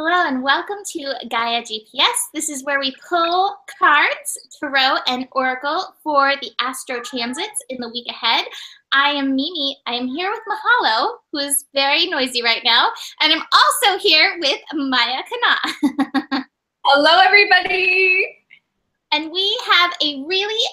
Hello and welcome to Gaia GPS. This is where we pull cards, tarot, and oracle for the astro transits in the week ahead. I am Mimi. I am here with Mahalo, who is very noisy right now, and I'm also here with Maya Kana. Hello, everybody. And we have a really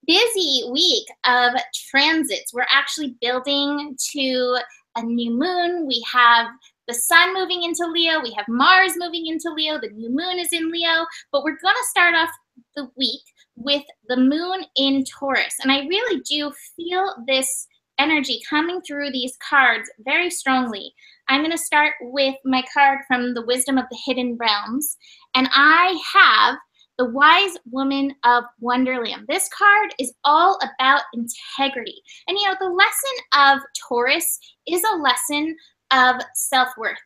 busy week of transits. We're actually building to a new moon. We have the sun moving into Leo. We have Mars moving into Leo. The new moon is in Leo. But we're going to start off the week with the moon in Taurus. And I really do feel this energy coming through these cards very strongly. I'm going to start with my card from the Wisdom of the Hidden Realms. And I have the Wise Woman of Wonderland. This card is all about integrity. And you know, the lesson of Taurus is a lesson of self-worth,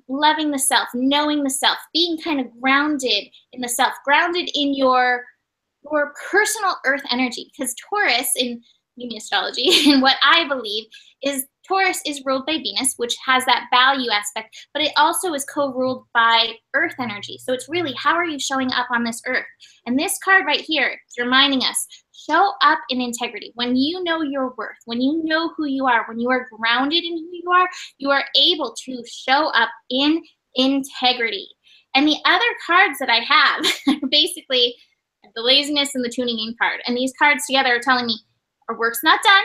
loving the self, knowing the self, being kind of grounded in the self, grounded in your personal earth energy. Because Taurus, in Mimi astrology, and what I believe is Taurus is ruled by Venus, which has that value aspect, but it also is co-ruled by earth energy. So it's really, how are you showing up on this earth? And this card right here is reminding us, show up in integrity. When you know your worth, when you know who you are, when you are grounded in who you are able to show up in integrity. And the other cards that I have are basically the laziness and the tuning in card. And these cards together are telling me our work's not done.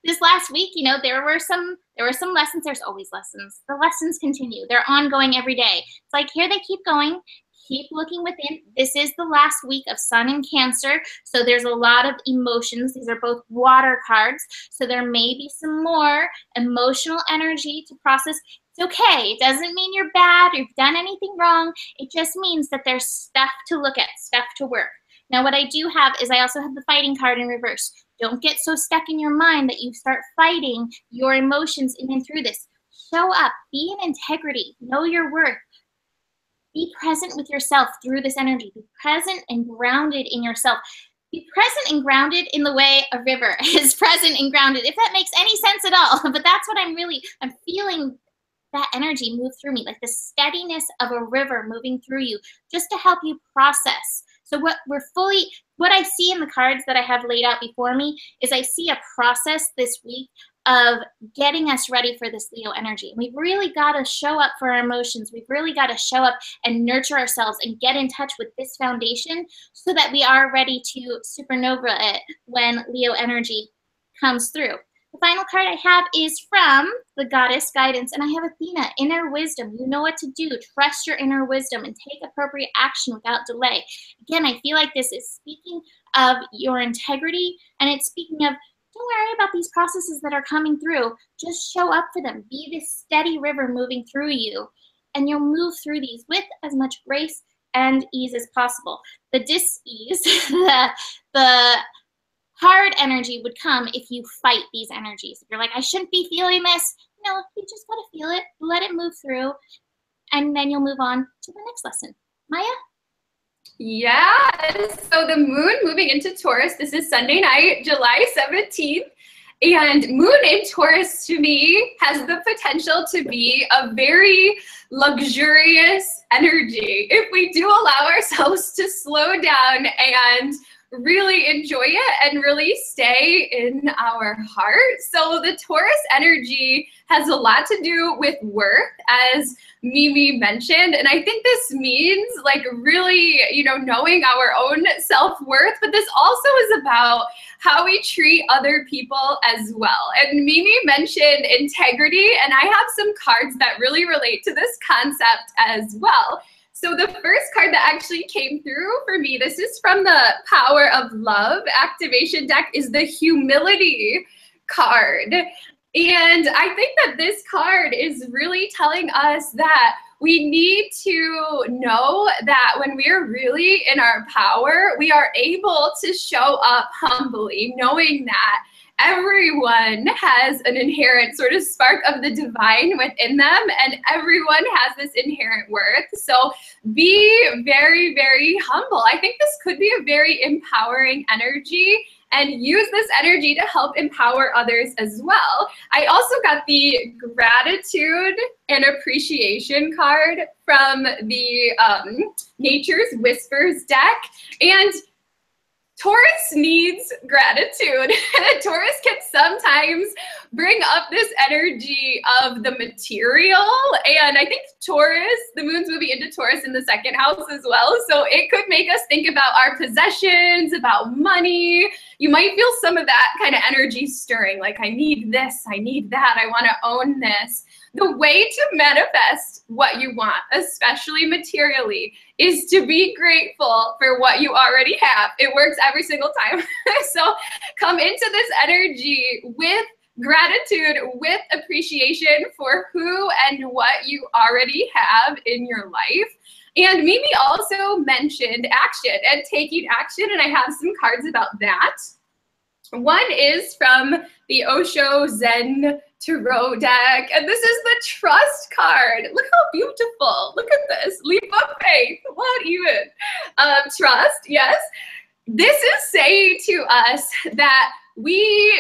This last week, you know, there were some lessons. There's always lessons. The lessons continue. They're ongoing every day. It's like here they keep going. Keep looking within. This is the last week of Sun in Cancer, so there's a lot of emotions. These are both water cards, so there may be some more emotional energy to process. It's okay. It doesn't mean you're bad or you've done anything wrong. It just means that there's stuff to look at, stuff to work. Now, what I do have is I also have the fighting card in reverse. Don't get so stuck in your mind that you start fighting your emotions in and through this. Show up. Be in integrity. Know your worth. Be present with yourself through this energy. Be present and grounded in yourself. Be present and grounded in the way a river is present and grounded, if that makes any sense at all. But that's what I'm feeling that energy move through me, like the steadiness of a river moving through you, just to help you process. So what I see in the cards that I have laid out before me is I see a process this week of getting us ready for this Leo energy. We've really got to show up for our emotions. We've really got to show up and nurture ourselves and get in touch with this foundation so that we are ready to supernova it when Leo energy comes through. The final card I have is from the Goddess Guidance, and I have Athena, Inner Wisdom. You know what to do. Trust your inner wisdom and take appropriate action without delay. Again, I feel like this is speaking of your integrity, and it's speaking of, don't worry about these processes that are coming through. Just show up for them. Be this steady river moving through you, and you'll move through these with as much grace and ease as possible. The dis-ease, the hard energy would come if you fight these energies. If you're like, I shouldn't be feeling this. No, you just gotta feel it, let it move through, and then you'll move on to the next lesson. Maya? Yes, so the moon moving into Taurus, this is Sunday night, July 17th. And moon in Taurus to me has the potential to be a very luxurious energy if we do allow ourselves to slow down and really enjoy it and really stay in our heart. So the Taurus energy has a lot to do with worth, as Mimi mentioned. And I think this means like really, you know, knowing our own self-worth, but this also is about how we treat other people as well. And Mimi mentioned integrity, and I have some cards that really relate to this concept as well. So the first card that actually came through for me, this is from the Power of Love activation deck, is the Humility card. And I think that this card is really telling us that we need to know that when we are really in our power, we are able to show up humbly, knowing that everyone has an inherent sort of spark of the divine within them, and everyone has this inherent worth. So be very, very humble. I think this could be a very empowering energy, and use this energy to help empower others as well. I also got the gratitude and appreciation card from the Nature's Whispers deck, and Taurus needs gratitude. Taurus can sometimes bring up this energy of the material, and I think Taurus, the moon's moving into Taurus in the second house as well, so it could make us think about our possessions, about money. You might feel some of that kind of energy stirring, like I need this, I need that, I want to own this. The way to manifest what you want, especially materially, is to be grateful for what you already have. It works every single time. So come into this energy with gratitude, with appreciation for who and what you already have in your life. And Mimi also mentioned action and taking action, and I have some cards about that. One is from the Osho Zen Tarot deck, and this is the trust card. Look how beautiful. Look at this. Leap of faith. What even? Trust, yes. This is saying to us that we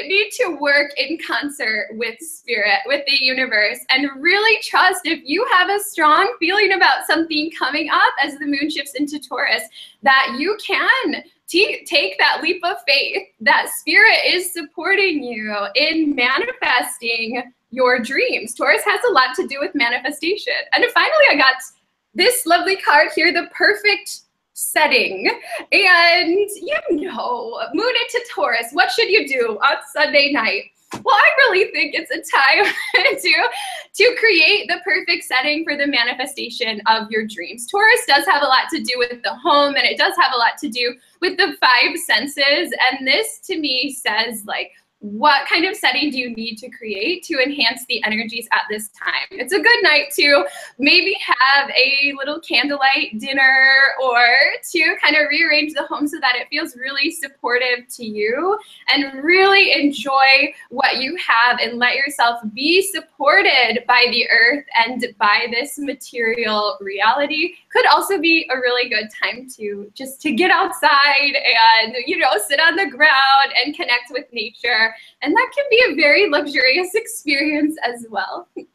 need to work in concert with spirit, with the universe, and really trust if you have a strong feeling about something coming up as the moon shifts into Taurus, that you can take that leap of faith, that spirit is supporting you in manifesting your dreams. Taurus has a lot to do with manifestation. And finally, I got this lovely card here, the perfect setting. And you know, moon into Taurus, what should you do on Sunday night? Well, I really think it's a time to create the perfect setting for the manifestation of your dreams. Taurus does have a lot to do with the home, and it does have a lot to do with the 5 senses. And this to me says, like, what kind of setting do you need to create to enhance the energies at this time? It's a good night to maybe have a little candlelight dinner, or to kind of rearrange the home so that it feels really supportive to you, and really enjoy what you have and let yourself be supported by the earth and by this material reality. Could also be a really good time to just to get outside and, you know, sit on the ground and connect with nature. And that can be a very luxurious experience as well. I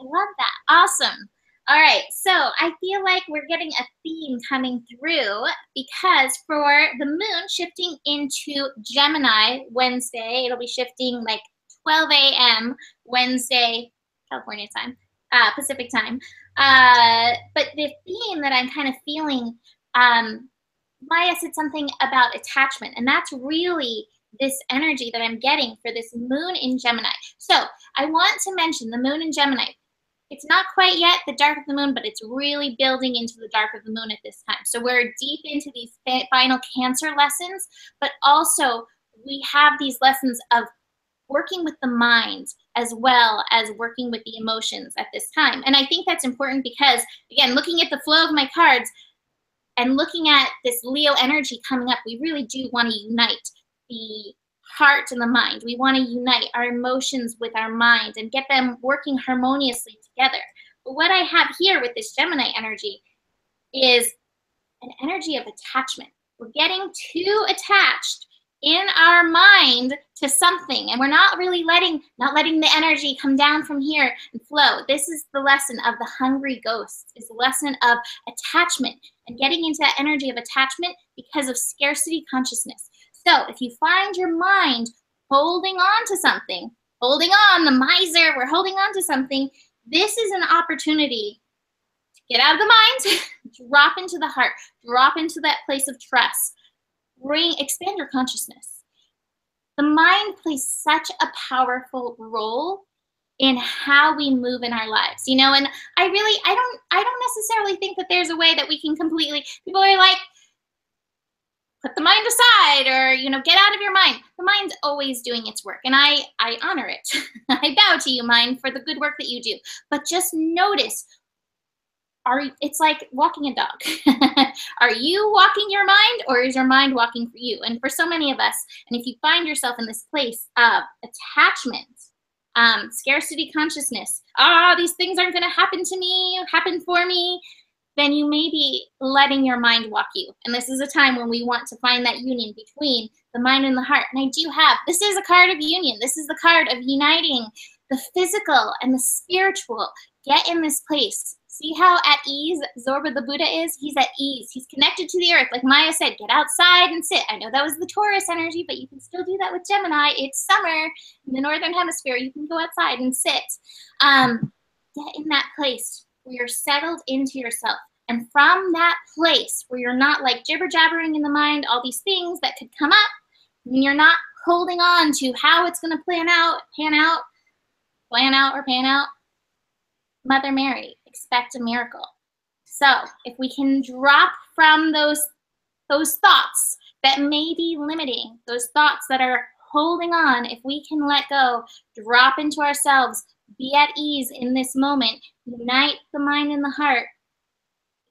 love that. Awesome. All right, so I feel like we're getting a theme coming through, because for the moon shifting into Gemini Wednesday, it'll be shifting like 12 a.m. Wednesday, California time, Pacific time. But the theme that I'm kind of feeling, Maya said something about attachment, and that's really this energy that I'm getting for this moon in Gemini. So I want to mention the moon in Gemini. It's not quite yet the dark of the moon, but it's really building into the dark of the moon at this time. So we're deep into these final Cancer lessons, but also we have these lessons of working with the mind as well as working with the emotions at this time. And I think that's important because, again, looking at the flow of my cards and looking at this Leo energy coming up, we really do want to unite the heart and the mind. We want to unite our emotions with our mind and get them working harmoniously together. But what I have here with this Gemini energy is an energy of attachment. We're getting too attached in our mind to something, and we're not really letting the energy come down from here and flow. This is the lesson of the hungry ghosts, is the lesson of attachment and getting into that energy of attachment because of scarcity consciousness. So if you find your mind holding on to something, holding on, the miser, we're holding on to something, this is an opportunity to get out of the mind, drop into the heart, drop into that place of trust, expand your consciousness. The mind plays such a powerful role in how we move in our lives, you know, and I don't necessarily think that there's a way that we can completely, people are like, put the mind aside, or, you know, get out of your mind. The mind's always doing its work, and I honor it. I bow to you, mind, for the good work that you do. But just notice, it's like walking a dog. Are you walking your mind, or is your mind walking for you? And for so many of us, and if you find yourself in this place of attachment, scarcity consciousness, these things aren't going to happen to me, happen for me, then you may be letting your mind walk you. And this is a time when we want to find that union between the mind and the heart. And I do have, this is a card of union. This is the card of uniting the physical and the spiritual. Get in this place. See how at ease Zorba the Buddha is? He's at ease. He's connected to the earth. Like Maya said, get outside and sit. I know that was the Taurus energy, but you can still do that with Gemini. It's summer in the Northern Hemisphere. You can go outside and sit. Get in that place where you're settled into yourself. And from that place where you're not like jibber-jabbering in the mind, all these things that could come up, and you're not holding on to how it's going to pan out, or pan out, Mother Mary, expect a miracle. So if we can drop from those thoughts that may be limiting, those thoughts that are holding on, if we can let go, drop into ourselves, be at ease in this moment, unite the mind and the heart,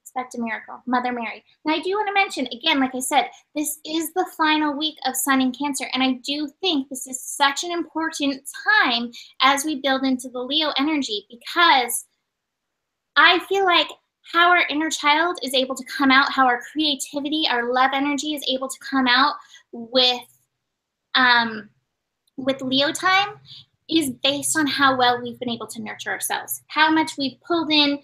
expect a miracle. Mother Mary. Now I do want to mention, again, like I said, this is the final week of Sun in Cancer, and I do think this is such an important time as we build into the Leo energy, because I feel like how our inner child is able to come out, how our creativity, our love energy is able to come out with Leo time is based on how well we've been able to nurture ourselves, how much we've pulled in,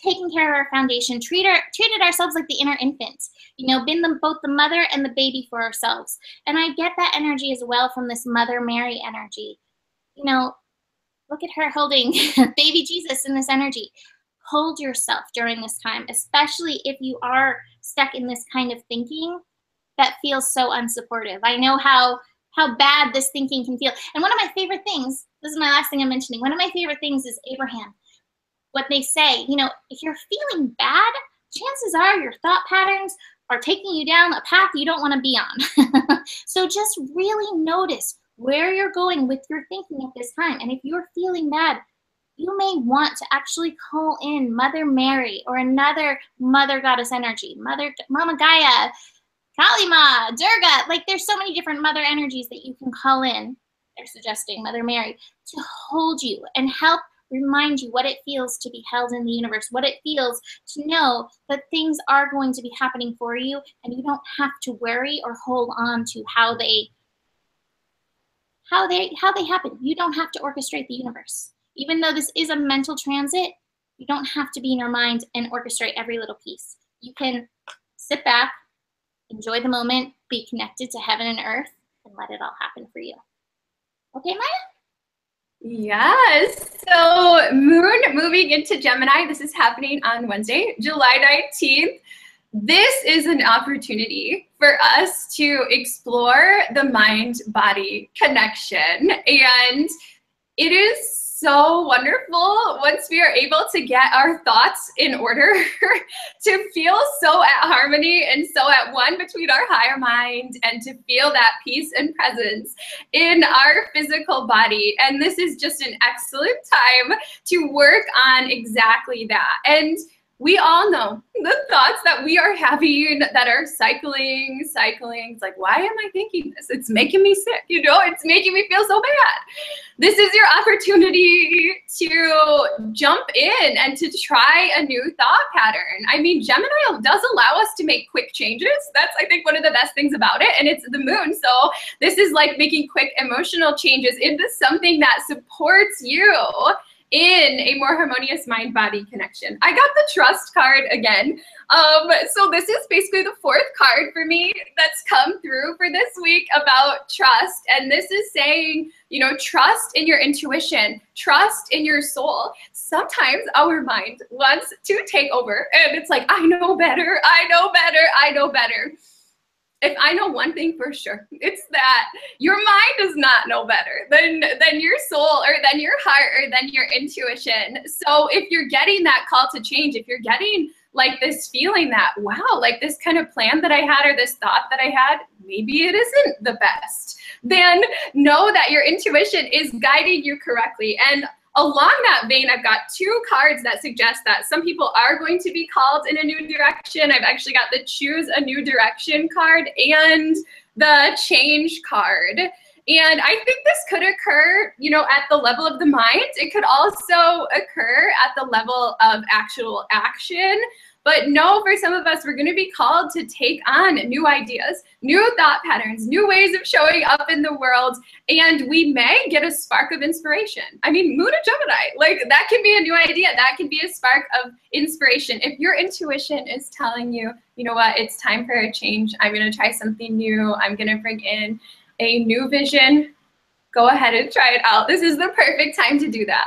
taken care of our foundation, treated ourselves like the inner infant, you know, been both the mother and the baby for ourselves. And I get that energy as well from this Mother Mary energy. You know, look at her holding baby Jesus in this energy. Hold yourself during this time, especially if you are stuck in this kind of thinking that feels so unsupportive. I know how bad this thinking can feel. And one of my favorite things, this is my last thing I'm mentioning, one of my favorite things is Abraham. What they say, you know, if you're feeling bad, chances are your thought patterns are taking you down a path you don't want to be on. So just really notice where you're going with your thinking at this time. And if you're feeling bad, you may want to actually call in Mother Mary or another mother goddess energy, Mama Gaia, Kalima, Durga. Like there's so many different mother energies that you can call in. They're suggesting Mother Mary to hold you and help remind you what it feels to be held in the universe, what it feels to know that things are going to be happening for you, and you don't have to worry or hold on to how they happen. You don't have to orchestrate the universe. Even though this is a mental transit, you don't have to be in your mind and orchestrate every little piece. You can sit back, enjoy the moment, be connected to heaven and earth, and let it all happen for you. Okay, Maya? Yes. So Moon moving into Gemini. This is happening on Wednesday, July 19th. This is an opportunity for us to explore the mind-body connection. And it is so wonderful once we are able to get our thoughts in order to feel so at harmony and so at one between our higher mind, and to feel that peace and presence in our physical body. And this is just an excellent time to work on exactly that. And we all know the thoughts that we are having that are cycling. It's like, why am I thinking this? It's making me sick, you know, it's making me feel so bad. This is your opportunity to jump in and to try a new thought pattern. I mean, Gemini does allow us to make quick changes. That's, I think, one of the best things about it. And it's the moon. So this is like making quick emotional changes into something that supports you in a more harmonious mind-body connection. I got the trust card again. So this is basically the fourth card for me that's come through for this week about trust. And this is saying, you know, trust in your intuition, trust in your soul. Sometimes our mind wants to take over and it's like, I know better, I know better, I know better. If I know one thing for sure, it's that your mind does not know better than your soul, or than your heart, or than your intuition. So if you're getting that call to change, if you're getting like this feeling that, wow, like this kind of plan that I had, or this thought that I had, maybe it isn't the best, then know that your intuition is guiding you correctly. And along that vein, I've got two cards that suggest that some people are going to be called in a new direction. I've actually got the Choose a New Direction card and the Change card. And I think this could occur, you know, at the level of the mind. It could also occur at the level of actual action. But no, for some of us, we're going to be called to take on new ideas, new thought patterns, new ways of showing up in the world, and we may get a spark of inspiration. I mean, Moon and Gemini, like that can be a new idea. That can be a spark of inspiration. If your intuition is telling you, you know what, it's time for a change. I'm going to try something new. I'm going to bring in a new vision. Go ahead and try it out. This is the perfect time to do that.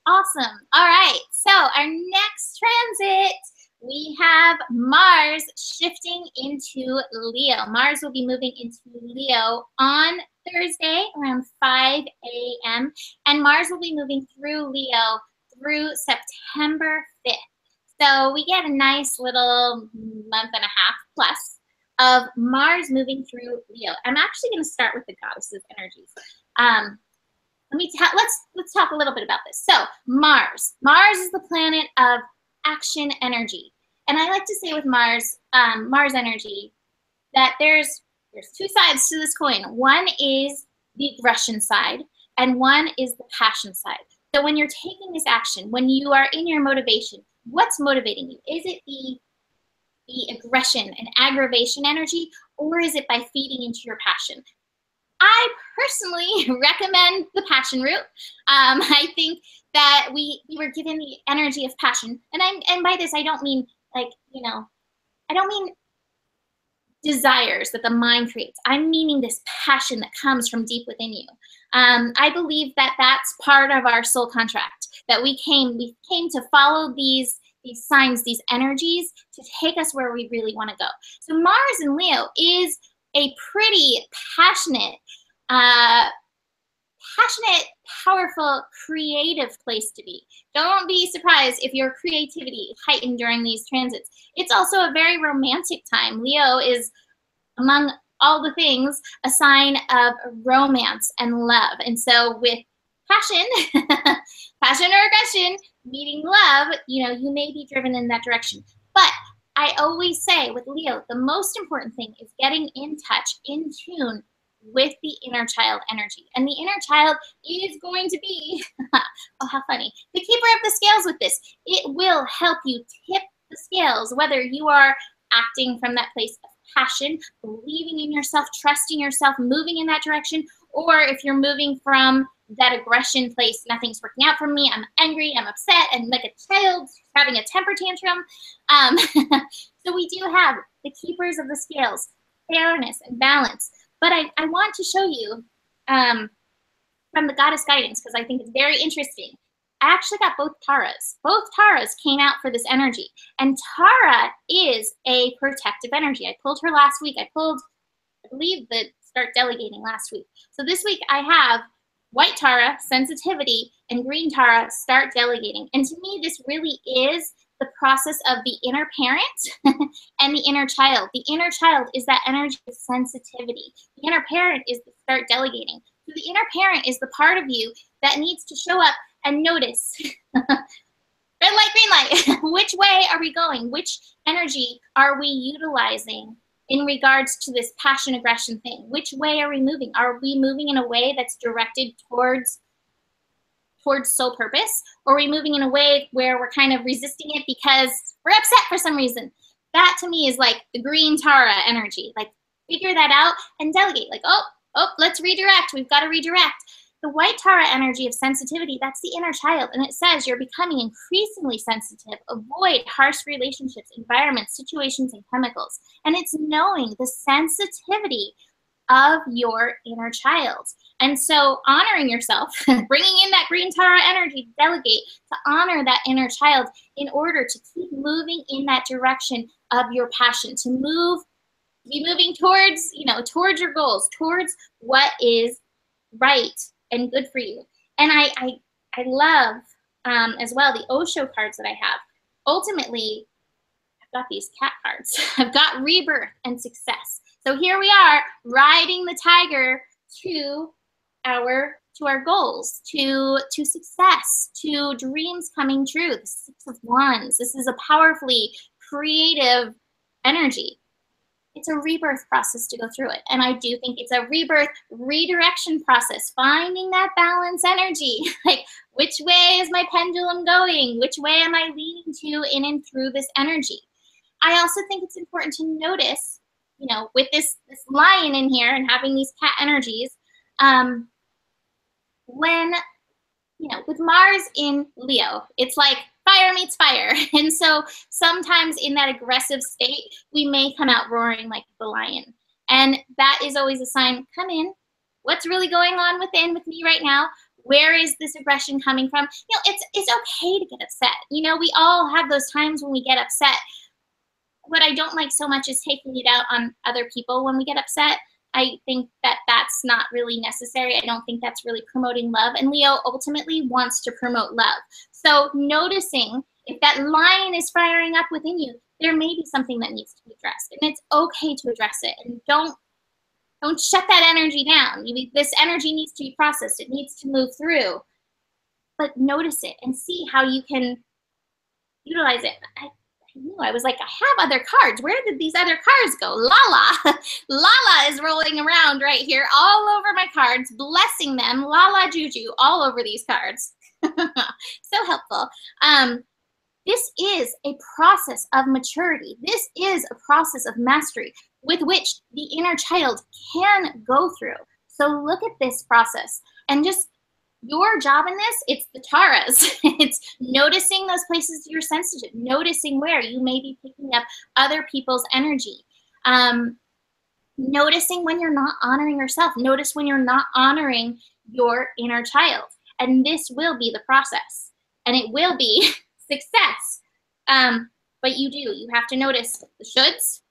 Awesome. All right. So our next transit, we have Mars shifting into Leo. Mars will be moving into Leo on Thursday around 5 a.m. And Mars will be moving through Leo through September 5th. So we get a nice little month and a half plus of Mars moving through Leo. I'm actually going to start with the goddesses' energies. Let's talk a little bit about this. So Mars is the planet of action energy, and I like to say with Mars energy that there's two sides to this coin. One is the aggression side, and one is the passion side. So when you're taking this action, when you are in your motivation, what's motivating you? Is it the aggression and aggravation energy, or is it by feeding into your passion? I personally recommend the passion route. I think that we were given the energy of passion, and by this I don't mean I don't mean desires that the mind creates. I'm meaning this passion that comes from deep within you. I believe that that's part of our soul contract, that we came to follow these signs, these energies to take us where we really want to go. So Mars in Leo is a pretty passionate, powerful, creative place to be. Don't be surprised if your creativity is heightened during these transits. It's also a very romantic time. Leo is, among all the things, a sign of romance and love. And so with passion, passion or aggression, meeting love, you may be driven in that direction. But I always say with Leo, the most important thing is getting in touch, in tune with the inner child energy. And the inner child is going to be, oh, how funny, the keeper of the scales with this. It will help you tip the scales, whether you are acting from that place of passion, believing in yourself, trusting yourself, moving in that direction, or if you're moving from that aggression place, nothing's working out for me, I'm angry, I'm upset, and like a child having a temper tantrum. So we do have the keepers of the scales, fairness and balance. But I want to show you from the goddess guidance, because I think it's very interesting. I actually got both Taras. Both Taras came out for this energy. And Tara is a protective energy. I pulled her last week. I believe, the start delegating last week. So this week I have white Tara, sensitivity, and green Tara, start delegating. And to me, this really is the process of the inner parent and the inner child. The inner child is that energy of sensitivity. The inner parent is the start delegating. So the inner parent is the part of you that needs to show up and notice. Red light, green light. Which way are we going? Which energy are we utilizing in regards to this passion aggression thing? Which way are we moving? Are we moving in a way that's directed towards soul purpose? Or are we moving in a way where we're kind of resisting it because we're upset for some reason? That to me is like the green Tara energy. Like, figure that out and delegate. Like, oh, let's redirect. We've got to redirect. The white Tara energy of sensitivity, that's the inner child. And it says you're becoming increasingly sensitive. Avoid harsh relationships, environments, situations, and chemicals. And it's knowing the sensitivity of your inner child. And so honoring yourself, bringing in that green Tara energy to delegate, to honor that inner child in order to keep moving in that direction of your passion, to be moving towards, towards your goals, towards what is right and good for you. And I love as well the Osho cards that I have. Ultimately, I've got these cat cards. I've got rebirth and success. So here we are, riding the tiger to our goals, to success, to dreams coming true. The Six of Wands. This is a powerfully creative energy. It's a rebirth process to go through it. And I do think it's a rebirth redirection process, finding that balance energy. Like, Which way is my pendulum going? Which way am I leaning to in and through this energy? I also think it's important to notice, you know, with this lion in here and having these cat energies, when, you know, with Mars in Leo, it's like fire meets fire. And so sometimes in that aggressive state, we may come out roaring like the lion. And that is always a sign, come in. What's really going on within with me right now? Where is this aggression coming from? You know, it's okay to get upset. You know, we all have those times when we get upset. What I don't like so much is taking it out on other people when we get upset. I think that that's not really necessary. I don't think that's really promoting love. And Leo ultimately wants to promote love. So noticing if that lion is firing up within you, there may be something that needs to be addressed. And it's okay to address it. And don't shut that energy down. This energy needs to be processed. It needs to move through. But notice it and see how you can utilize it. I was like, I have other cards. Where did these other cards go? Lala. Lala is rolling around right here all over my cards, blessing them. Lala Juju all over these cards. So helpful. This is a process of maturity. This is a process of mastery with which the inner child can go through. So look at this process and just your job in this, it's the Taurus. It's noticing those places you're sensitive, noticing where you may be picking up other people's energy. Noticing when you're not honoring yourself. Notice when you're not honoring your inner child. And this will be the process. And it will be success. But you have to notice the shoulds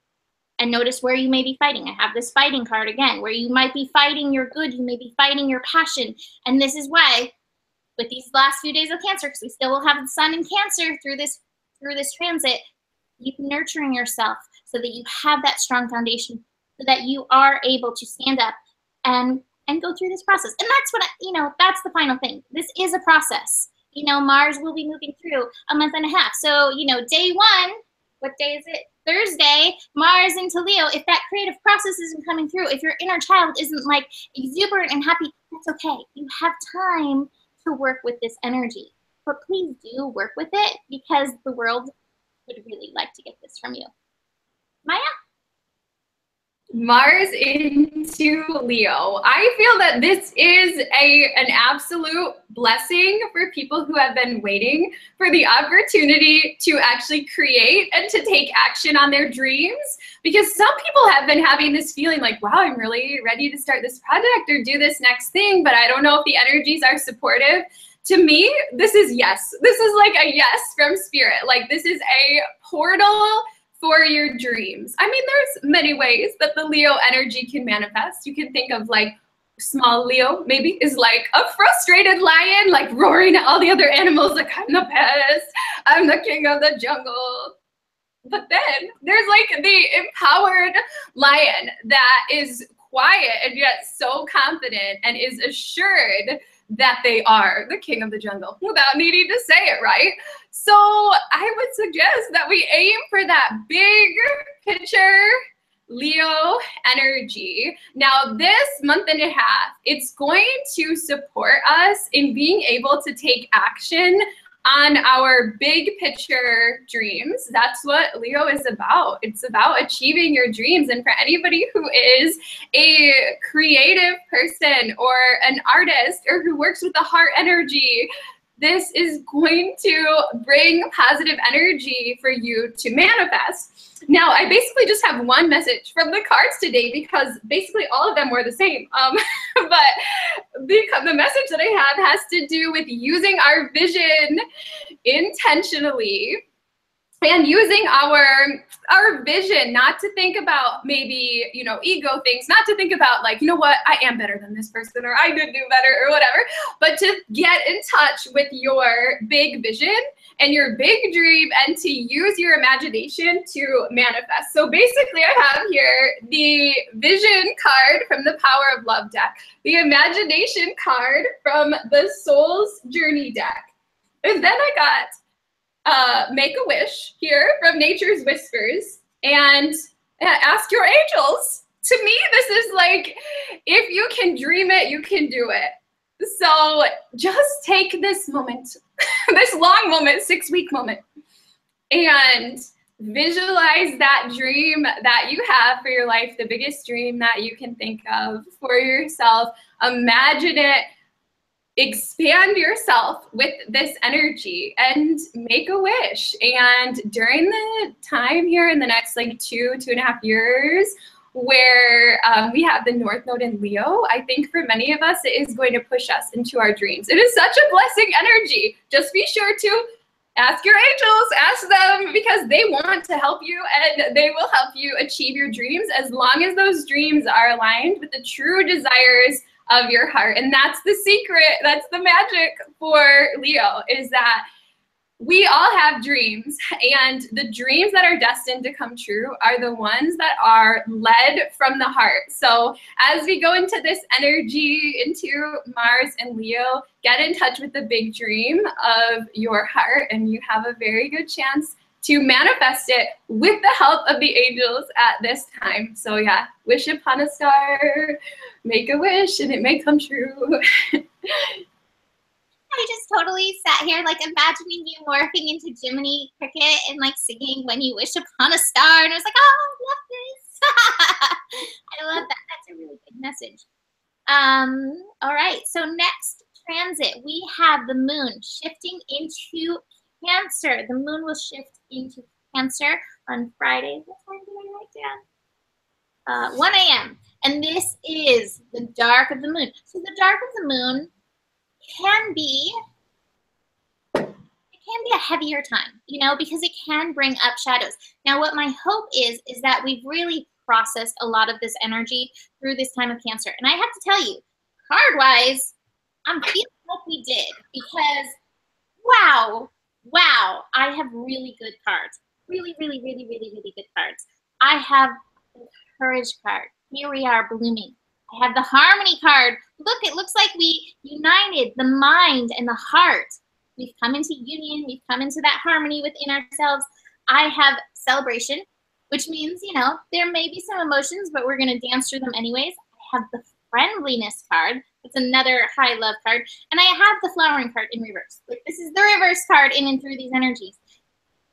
and notice where you may be fighting. I have this fighting card again, where you might be fighting your good, you may be fighting your passion. And this is why, with these last few days of Cancer, because we still will have the sun in Cancer through this transit, keep nurturing yourself so that you have that strong foundation, so that you are able to stand up and go through this process. And that's what, that's the final thing. This is a process. Mars will be moving through a month and a half. So, day one, what day is it? Thursday, Mars into Leo. If that creative process isn't coming through, if your inner child isn't like exuberant and happy, that's okay. You have time to work with this energy. But please do work with it, because the world would really like to get this from you. Maya? Mars into Leo. I feel that this is an absolute blessing for people who have been waiting for the opportunity to actually create and to take action on their dreams. Because some people have been having this feeling like, wow, I'm really ready to start this project or do this next thing, but I don't know if the energies are supportive. To me, this is yes. This is like a yes from spirit. Like, this is a portal for your dreams. I mean, there's many ways that the Leo energy can manifest. You can think of like small Leo maybe is like a frustrated lion, like roaring at all the other animals like, I'm the best, I'm the king of the jungle. But then there's like the empowered lion that is quiet and yet so confident and is assured that they are the king of the jungle without needing to say it, right? So I would suggest that we aim for that big picture Leo energy. Now, this month and a half, it's going to support us in being able to take action on our big picture dreams. That's what Leo is about. It's about achieving your dreams. And for anybody who is a creative person or an artist or who works with the heart energy, this is going to bring positive energy for you to manifest. Now, I basically just have one message from the cards today, because basically all of them were the same. But the message that I have has to do with using our vision intentionally and using our vision, not to think about maybe, ego things, not to think about like, you know what, I am better than this person, or I could do better, or whatever, but to get in touch with your big vision and your big dream and to use your imagination to manifest. So basically I have here the vision card from the Power of Love deck, the imagination card from the Soul's Journey deck, and then I got Make a Wish here from Nature's Whispers, and Ask Your Angels. To me, this is like, if you can dream it, you can do it. So just take this moment, this long moment, 6-week moment, and visualize that dream that you have for your life, the biggest dream that you can think of for yourself. Imagine it. Expand yourself with this energy and make a wish. And during the time here in the next like 2.5 years, where we have the North Node in Leo, I think for many of us, it is going to push us into our dreams. It is such a blessing energy. Just be sure to ask your angels, ask them, because they want to help you and they will help you achieve your dreams as long as those dreams are aligned with the true desires of your heart. And that's the secret, that's the magic for Leo, is that we all have dreams, and the dreams that are destined to come true are the ones that are led from the heart. So as we go into this energy, into Mars and Leo, get in touch with the big dream of your heart, and you have a very good chance to manifest it with the help of the angels at this time. So yeah, wish upon a star, make a wish, and it may come true. I just totally sat here like imagining you morphing into Gemini cricket and like singing "When You Wish Upon a Star," and I was like, oh, I love this. I love that. That's a really good message. All right, so next transit, we have the moon shifting into Cancer. The moon will shift into Cancer on Friday. What time did I write down? 1 a.m. And this is the dark of the moon. So the dark of the moon can be a heavier time, you know, because it can bring up shadows. Now, what my hope is that we've really processed a lot of this energy through this time of Cancer. And I have to tell you, card-wise, I'm feeling like we did, because wow, I have really good cards. Really good cards. I have the Courage card. Here we are blooming. I have the Harmony card. Look, it looks like we united the mind and the heart. We've come into union. We've come into that harmony within ourselves. I have Celebration, which means, you know, there may be some emotions, but we're going to dance through them anyways. I have the Friendliness card. It's another high love card. And I have the Flowering card in reverse. Like, this is the reverse card in and through these energies.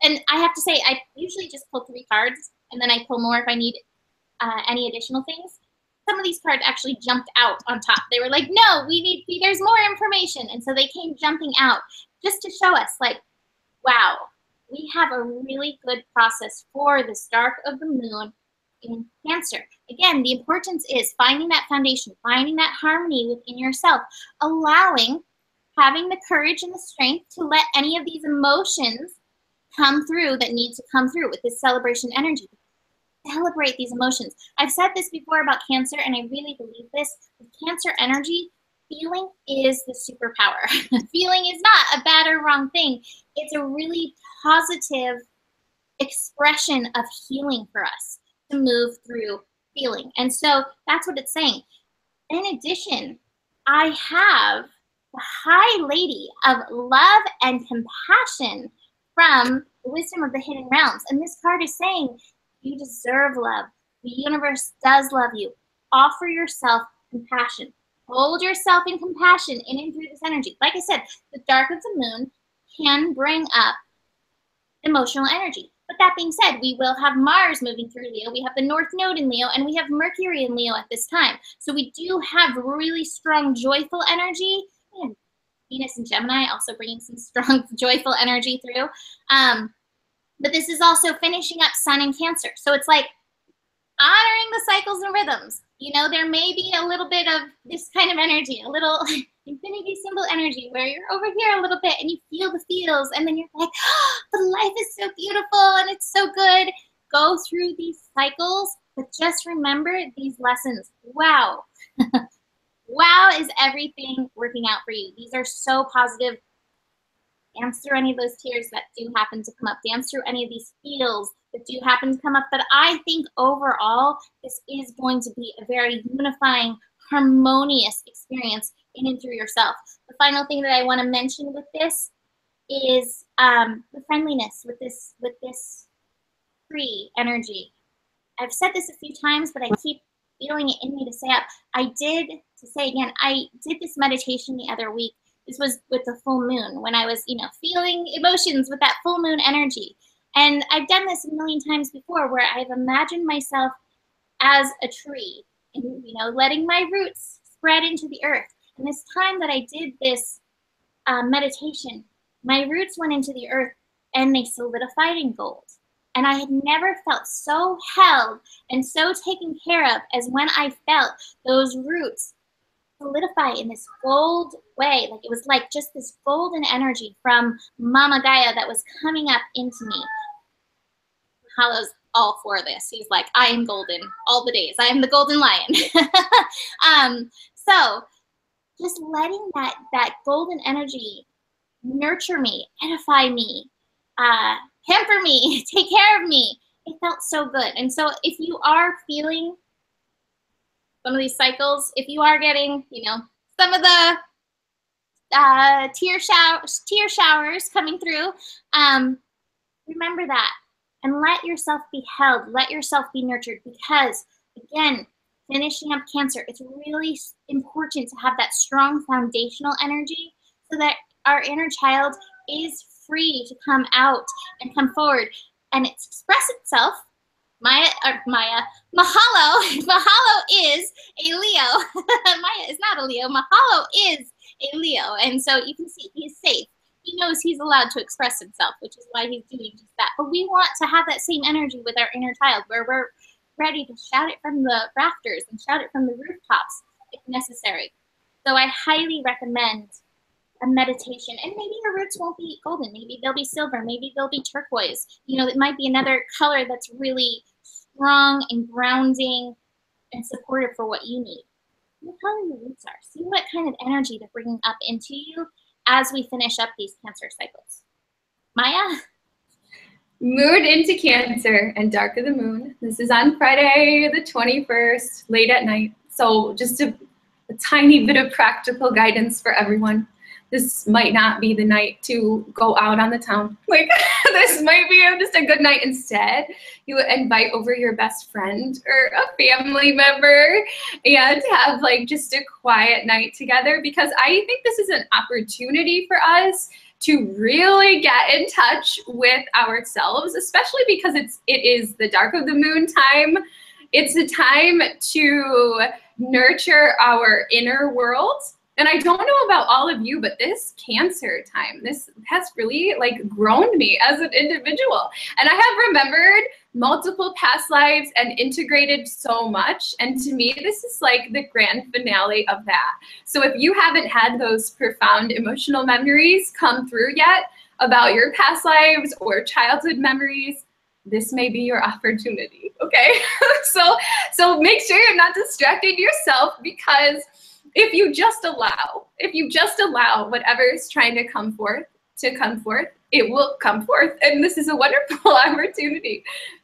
And I have to say, I usually just pull 3 cards, and then I pull more if I need any additional things. Some of these cards actually jumped out on top. They were like, no, there's more information. And so they came jumping out just to show us, like, wow, we have a really good process for this dark of the moon in Cancer. Again, the importance is finding that foundation, finding that harmony within yourself, having the courage and the strength to let any of these emotions come through that need to come through with this celebration energy. Celebrate these emotions. I've said this before about Cancer, and I really believe this. With Cancer energy, feeling is the superpower. Feeling is not a bad or wrong thing. It's a really positive expression of healing for us to move through feeling. And so that's what it's saying. In addition, I have the High Lady of Love and Compassion from Wisdom of the Hidden Realms. And this card is saying, you deserve love. The universe does love you. Offer yourself compassion. Hold yourself in compassion in and through this energy. Like I said, the dark of the moon can bring up emotional energy. But that being said, we will have Mars moving through Leo. We have the North Node in Leo, and we have Mercury in Leo at this time. So we do have really strong, joyful energy. And Venus and Gemini also bringing some strong, joyful energy through. But this is also finishing up Sun in Cancer. So it's like honoring the cycles and rhythms. You know, there may be a little bit of this kind of energy, a little infinity symbol energy where you're over here a little bit and you feel the feels, and then you're like, oh, but life is so beautiful and it's so good. Go through these cycles, but just remember these lessons. Wow. Wow, is everything working out for you? These are so positive. Dance through any of those tears that do happen to come up. Dance through any of these feels that do happen to come up. But I think overall, this is going to be a very unifying, harmonious experience in and through yourself. The final thing that I want to mention with this is the friendliness with this tree energy. I've said this a few times, but I keep feeling it in me to stay up. To say again, I did this meditation the other week. This was with the full moon when I was, feeling emotions with that full moon energy. And I've done this a million times before where I've imagined myself as a tree and, letting my roots spread into the earth. And this time that I did this meditation, my roots went into the earth and they solidified in gold. And I had never felt so held and so taken care of as when I felt those roots solidify in this gold way. Like it was like just this golden energy from Mama Gaia that was coming up into me. Mahalo's all for this. He's like, I am golden all the days. I am the golden lion. So just letting that golden energy nurture me, edify me, pamper me, take care of me. It felt so good. And so if you are feeling some of these cycles, if you are getting, some of the tear showers coming through, remember that and let yourself be held, let yourself be nurtured, because again, finishing up Cancer, it's really important to have that strong foundational energy so that our inner child is free to come out and come forward and express itself. Mahalo is a Leo. Maya is not a Leo. Mahalo is a Leo. And so you can see he's safe. He knows he's allowed to express himself, which is why he's doing just that. But we want to have that same energy with our inner child where we're ready to shout it from the rafters and shout it from the rooftops if necessary. So I highly recommend a meditation. And maybe your roots won't be golden. Maybe they'll be silver. Maybe they'll be turquoise. It might be another color that's really strong and grounding and supportive for what you need. Look how your roots are. See what kind of energy they're bringing up into you as we finish up these Cancer cycles. Maya? Moon into Cancer and dark of the moon. This is on Friday the 21st, late at night. So just a tiny bit of practical guidance for everyone. This might not be the night to go out on the town. Like, this might be just a good night. Instead, you invite over your best friend or a family member and have like just a quiet night together, because I think this is an opportunity for us to really get in touch with ourselves, especially because it is the dark of the moon time. It's the time to nurture our inner world. And I don't know about all of you, but this Cancer time, this has really like grown me as an individual. And I have remembered multiple past lives and integrated so much. And to me, this is like the grand finale of that. So if you haven't had those profound emotional memories come through yet about your past lives or childhood memories, this may be your opportunity, okay? So make sure you're not distracting yourself, because if you just allow whatever is trying to come forth, it will come forth. And this is a wonderful opportunity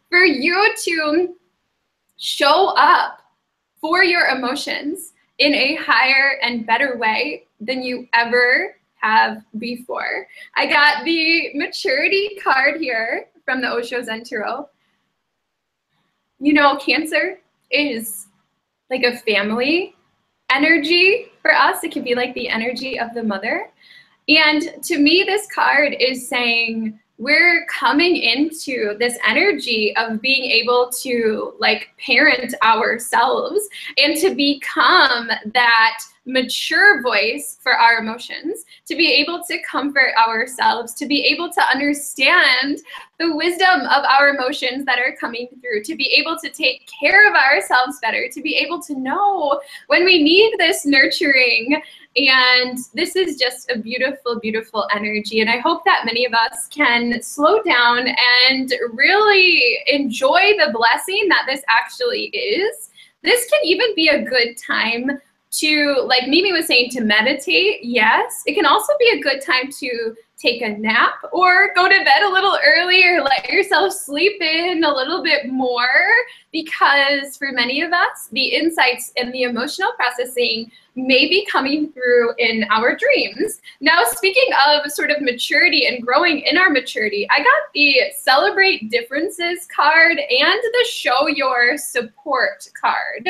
for you to show up for your emotions in a higher and better way than you ever have before. I got the maturity card here from the Osho Zen Tarot. Cancer is like a family energy for us. It can be like the energy of the mother. And to me, this card is saying we're coming into this energy of being able to like parent ourselves and to become that mature voice for our emotions, to be able to comfort ourselves, to be able to understand the wisdom of our emotions that are coming through, to be able to take care of ourselves better, to be able to know when we need this nurturing. And this is just a beautiful, beautiful energy. And I hope that many of us can slow down and really enjoy the blessing that this actually is. This can even be a good time to, like Mimi was saying, to meditate. Yes, it can also be a good time to take a nap or go to bed a little earlier, let yourself sleep in a little bit more, because for many of us, the insights and the emotional processing may be coming through in our dreams. Now, speaking of sort of maturity and growing in our maturity, I got the Celebrate Differences card and the Show Your Support card.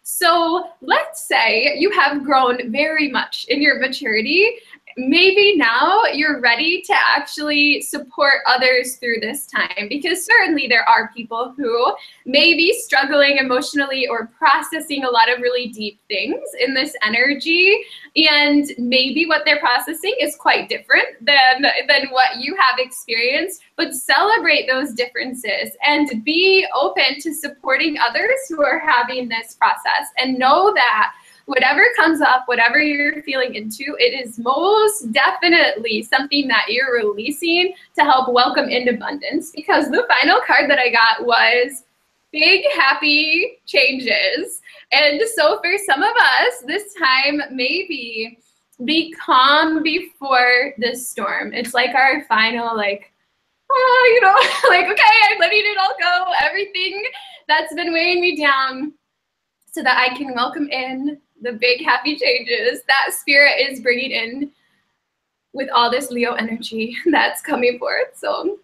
So let's say you have grown very much in your maturity. Maybe now you're ready to actually support others through this time, because certainly there are people who may be struggling emotionally or processing a lot of really deep things in this energy, and maybe what they're processing is quite different than what you have experienced. But celebrate those differences and be open to supporting others who are having this process, and know that whatever comes up, whatever you're feeling into, it is most definitely something that you're releasing to help welcome in abundance. Because the final card that I got was big, happy changes. And so for some of us, this time maybe be calm before the storm. It's like our final, like, oh, you know, like, okay, I'm letting it all go. Everything that's been weighing me down, so that I can welcome in the big happy changes that Spirit is bringing in with all this Leo energy that's coming forth. So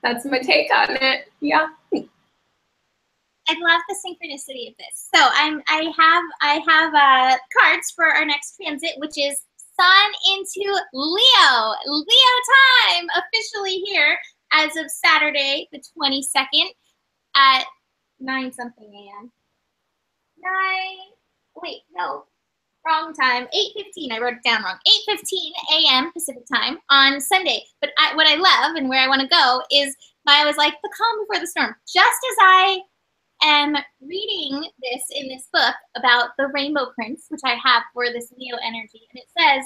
that's my take on it. Yeah. I love the synchronicity of this. So I have cards for our next transit, which is Sun into Leo. Leo time officially here as of Saturday, the 22nd at 9-something a.m. Wrong time, 8:15, I wrote it down wrong, 8:15 a.m. Pacific time on Sunday. But what I love and where I want to go is, I was like, the calm before the storm. Just as I am reading this in this book about the Rainbow Prince, which I have for this Leo energy, and it says,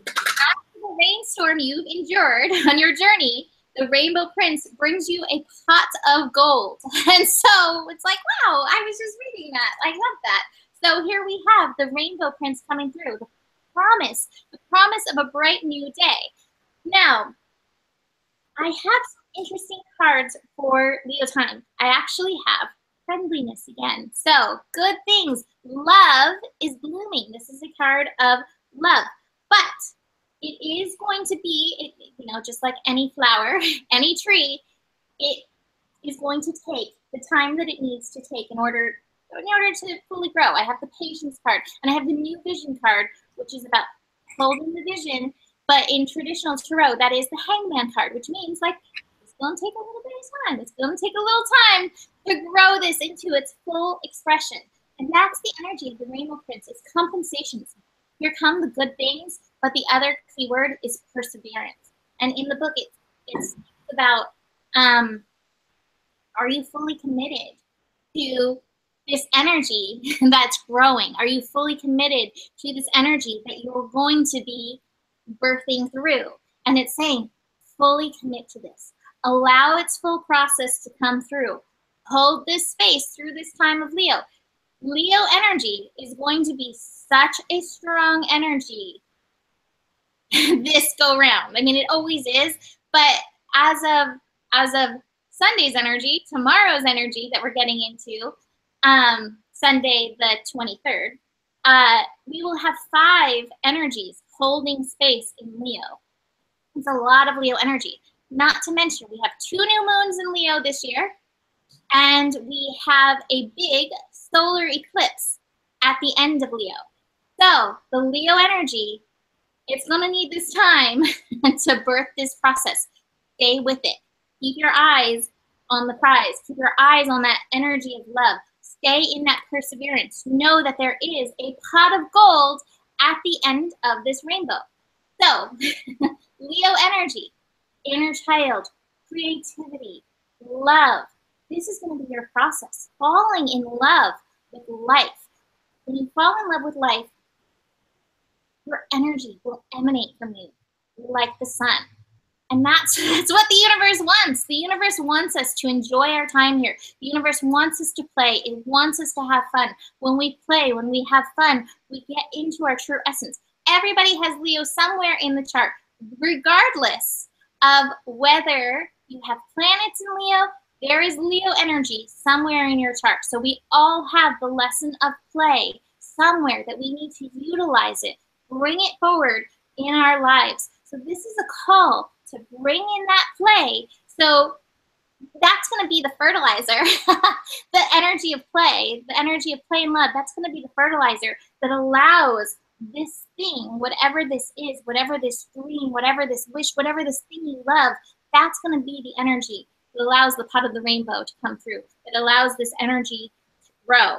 after the rainstorm you've endured on your journey, the Rainbow Prince brings you a pot of gold. And so it's like, wow, I was just reading that. I love that. So here we have the Rainbow Prince coming through, the promise of a bright new day. Now, I have some interesting cards for Leo time. I actually have friendliness again. So good things. Love is blooming. This is a card of love. But it is going to be, you know, just like any flower, any tree, it is going to take the time that it needs to take in order to fully grow. I have the patience card, and I have the new vision card, which is about holding the vision. But in traditional tarot, that is the hangman card, which means like it's going to take a little bit of time. It's going to take a little time to grow this into its full expression. And that's the energy of the Rainbow Prince. It's compensations. Here come the good things, but the other key word is perseverance. And in the book, it's about, are you fully committed to this energy that's growing? Are you fully committed to this energy that you're going to be birthing through? And it's saying, fully commit to this. Allow its full process to come through. Hold this space through this time of Leo. Leo energy is going to be such a strong energy this go round. I mean, it always is, but as of Sunday's energy, tomorrow's energy that we're getting into, Sunday the 23rd, we will have 5 energies holding space in Leo. It's a lot of Leo energy. Not to mention, we have 2 new moons in Leo this year, and we have a big solar eclipse at the end of Leo. So the Leo energy, it's going to need this time to birth this process. Stay with it. Keep your eyes on the prize. Keep your eyes on that energy of love. Stay in that perseverance. Know that there is a pot of gold at the end of this rainbow. So, Leo energy, inner child, creativity, love. This is going to be your process. Falling in love with life. When you fall in love with life, your energy will emanate from you like the sun. And that's what the universe wants. The universe wants us to enjoy our time here. The universe wants us to play. It wants us to have fun. When we play, when we have fun, we get into our true essence. Everybody has Leo somewhere in the chart, regardless of whether you have planets in Leo. There is Leo energy somewhere in your chart. So we all have the lesson of play somewhere that we need to utilize it, bring it forward in our lives. So this is a call to bring in that play. So that's going to be the fertilizer. The energy of play, the energy of play and love, that's going to be the fertilizer that allows this thing, whatever this is, whatever this dream, whatever this wish, whatever this thing you love, that's going to be the energy that allows the pot of the rainbow to come through. It allows this energy to grow.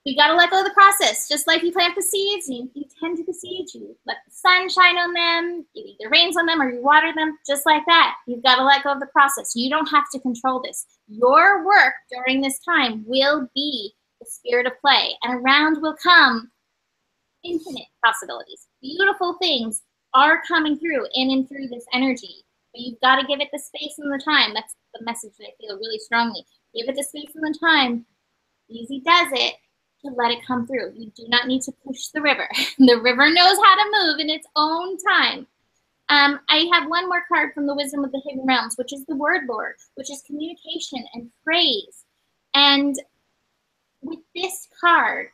You got to let go of the process. Just like you plant the seeds, you tend to the seeds, you let the sun shine on them, it either rains on them or you water them, just like that. You've got to let go of the process. You don't have to control this. Your work during this time will be the spirit of play, and around will come infinite possibilities. Beautiful things are coming through in and through this energy. But you've got to give it the space and the time. That's the message that I feel really strongly. Give it the space and the time. Easy does it. To let it come through. You do not need to push the river. The river knows how to move in its own time. I have one more card from the Wisdom of the Hidden Realms, which is the Word Lord, which is communication and praise. And with this card,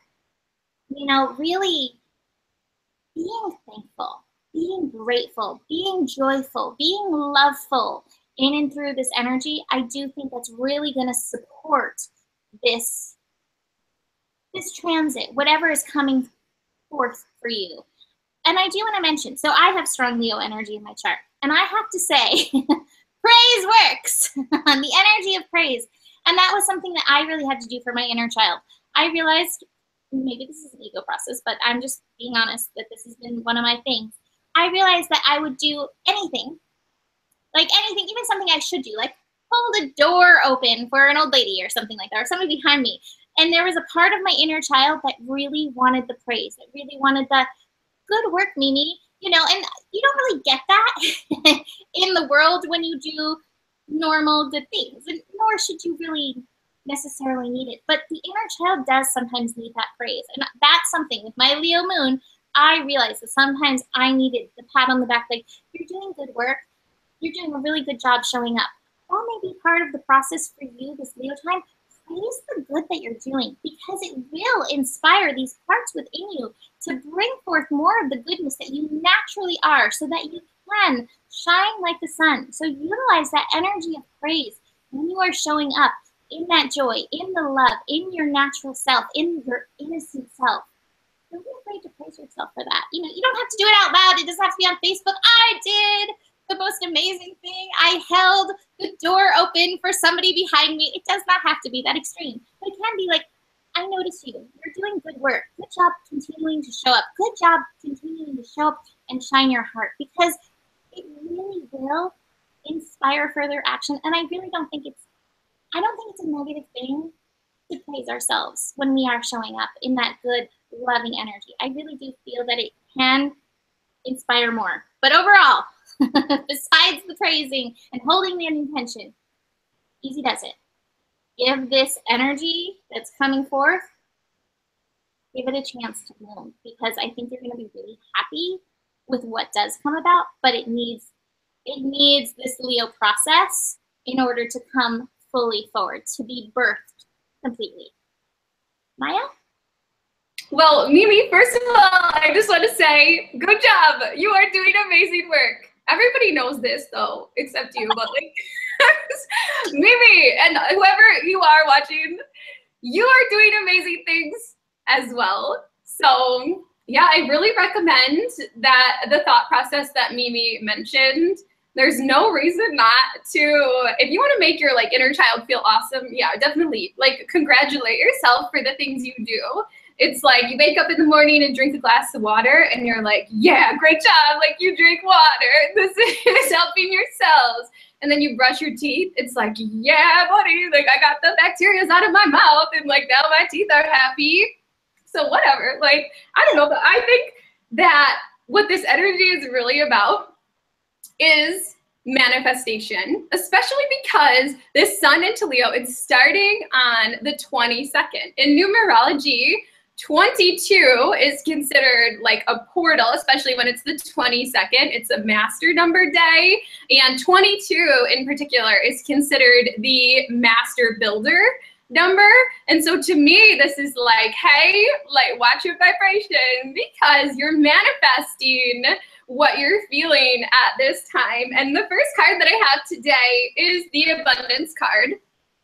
you know, really being thankful, being grateful, being joyful, being loveful in and through this energy, I do think that's really going to support this transit, whatever is coming forth for you. And I do want to mention, so I have strong Leo energy in my chart, and I have to say, praise works, the energy of praise. And that was something that I really had to do for my inner child. I realized, maybe this is an ego process, but I'm just being honest that this has been one of my things. I realized that I would do anything, like anything, even something I should do, like hold a door open for an old lady or something like that, or somebody behind me. And there was a part of my inner child that really wanted the praise, that really wanted the good work, Mimi. You know, and you don't really get that in the world when you do normal good things, and nor should you really necessarily need it. But the inner child does sometimes need that praise. And that's something with my Leo moon, I realized that sometimes I needed the pat on the back, like, you're doing good work. You're doing a really good job showing up. That may be part of the process for you this Leo time. Praise the good that you're doing, because it will inspire these parts within you to bring forth more of the goodness that you naturally are, so that you can shine like the sun. So utilize that energy of praise when you are showing up in that joy, in the love, in your natural self, in your innocent self. Don't be afraid to praise yourself for that. You know, you don't have to do it out loud. It doesn't have to be on Facebook. I did the most amazing thing. I held the door open for somebody behind me. It does not have to be that extreme, but it can be like, I notice you. You're doing good work. Good job continuing to show up. Good job continuing to show up and shine your heart, because it really will inspire further action. And I really don't think it's a negative thing to praise ourselves when we are showing up in that good, loving energy. I really do feel that it can inspire more. But overall, besides the praising and holding the intention, easy does it. Give this energy that's coming forth, give it a chance to bloom, because I think you're going to be really happy with what does come about, but it needs this Leo process in order to come fully forward, to be birthed completely. Maya? Well, Mimi, first of all, I just want to say, good job. You are doing amazing work. Everybody knows this, though, except you, but like, Mimi, and whoever you are watching, you are doing amazing things as well. So yeah, I really recommend that the thought process that Mimi mentioned. There's no reason not to. If you want to make your like inner child feel awesome, yeah, definitely like congratulate yourself for the things you do. It's like you wake up in the morning and drink a glass of water and you're like, yeah, great job. Like you drink water. This is helping your cells. And then you brush your teeth. It's like, yeah, buddy, like I got the bacteria out of my mouth and like now my teeth are happy. So whatever, like, I don't know, but I think that what this energy is really about is manifestation, especially because this sun into Leo, it's starting on the 22nd. In numerology, 22 is considered like a portal, especially when it's the 22nd. It's a master number day. And 22 in particular is considered the master builder. number. And so to me, this is like, hey, like watch your vibration, because you're manifesting what you're feeling at this time. And the first card that I have today is the abundance card.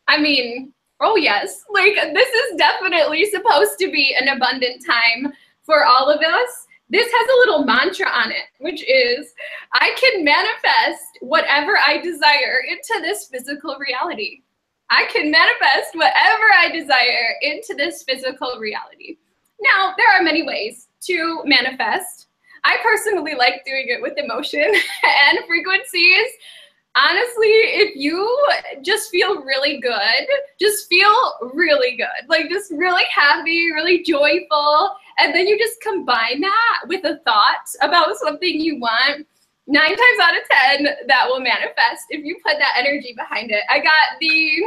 I mean, oh yes, like this is definitely supposed to be an abundant time for all of us. This has a little mantra on it, which is, I can manifest whatever I desire into this physical reality. I can manifest whatever I desire into this physical reality. Now, there are many ways to manifest. I personally like doing it with emotion and frequencies. Honestly, if you just feel really good, just feel really good, like just really happy, really joyful, and then you just combine that with a thought about something you want, 9 times out of 10, that will manifest if you put that energy behind it. I got the